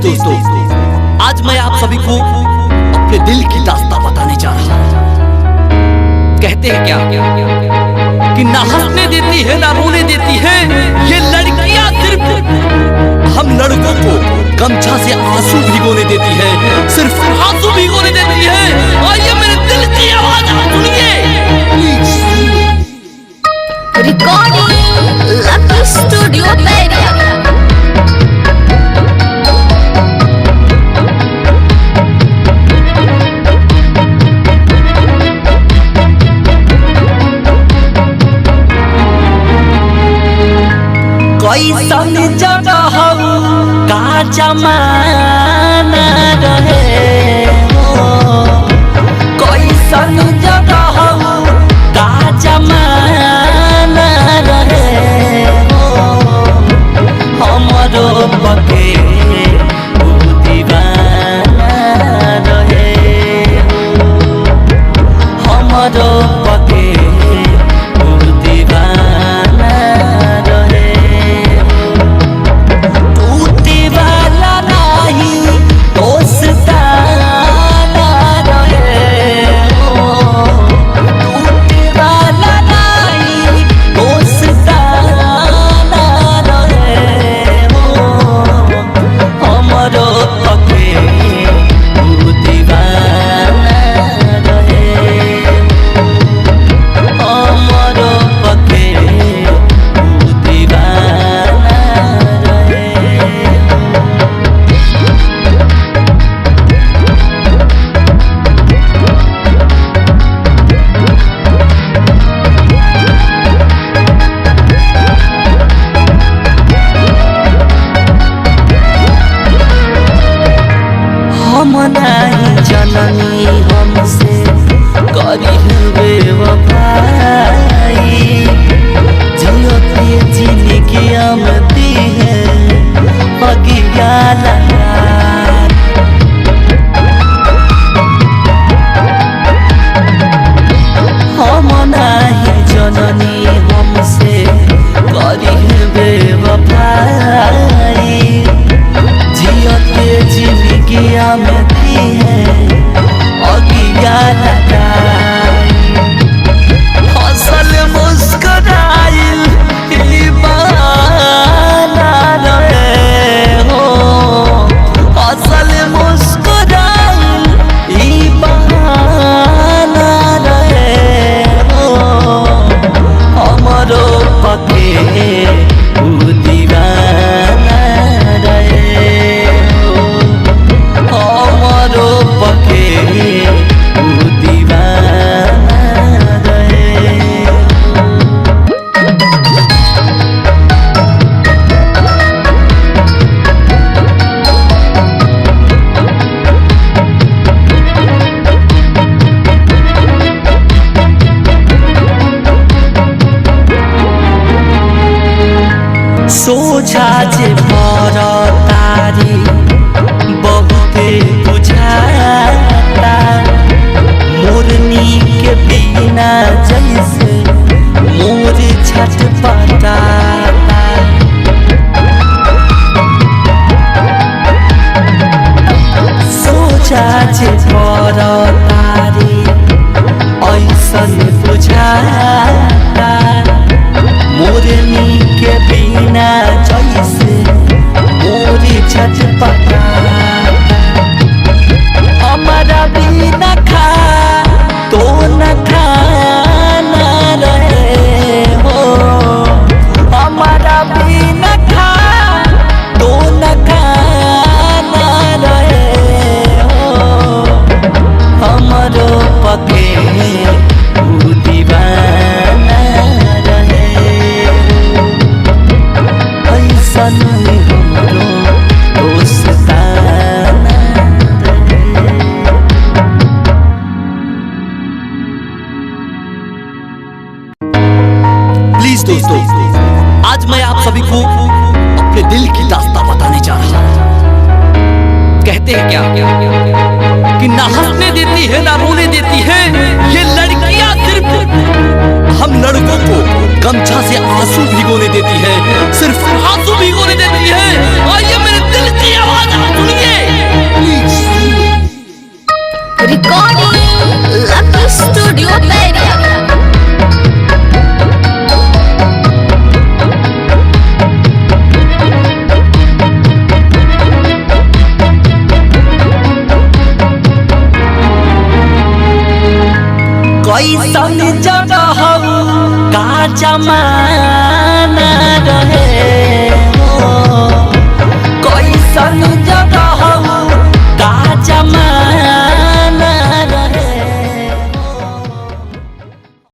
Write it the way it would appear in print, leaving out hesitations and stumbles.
दोस्तों, आज मैं आप सभी को अपने दिल की दास्तां बताने जा रहा हूँ। कहते हैं क्या कि ना हंसने देती है ना रोने देती है ये लड़कियां, सिर्फ हम लड़कों को गमछा से आंसू भिगोने देती है, सिर्फ आंसू भिगोने देती है। आइए मेरे दिल की आवाज आप सुनिए। रिकॉर्डिंग लकी स्टूडियो बैरिया। कैसन जगह का जमाना रहे हो, कैसन जगह का जमाना रहे हो, हमरो पके दीवाना रहे हो, हमरो पके जननी हमसे करी बेवफाई, जियते जिंदगी आमती है बगिया लगा। हम नहीं जननी हमसे करी बेवफाई, जियते जिंदगी आमती है अगिया लगाई। हंसल मुस्कुराइल ई बहाना रहे हो, हंसल मुस्कुराइल ई बहाना रहे हो, हमरो पके दीवाना रहे हो, हमरो पके सोझा जे पर तारी बहुते बुझाता, मोरनी के बिना जैसे मोर छटपटाता। सोझा जे पर तारी ऐसन बुझाता, मोरनी के बिना जैसे मोर छटपटाता। हमारा बिना खा तो न खाना रहे हो, हमारा बिना खा तो न खाना रहे हो, हमरो पके दीवाना रहे हो, ऐसन हमरो दोस्ताना रहे। प्लीज दोस्तों, आज मैं आप सभी को अपने दिल की दास्तां बताने जा रहा हूँ। कहते हैं क्या कि ना हंसने देती है ना रोने देती है ये लड़कियां, सिर्फ हम लड़कों को गमछा से आंसू भिगोने देती है, सिर्फ आंसू भिगोने देती है। आइए मेरे दिल की आवाज आप सुनिए। कैसन जगह का जमाना रहे।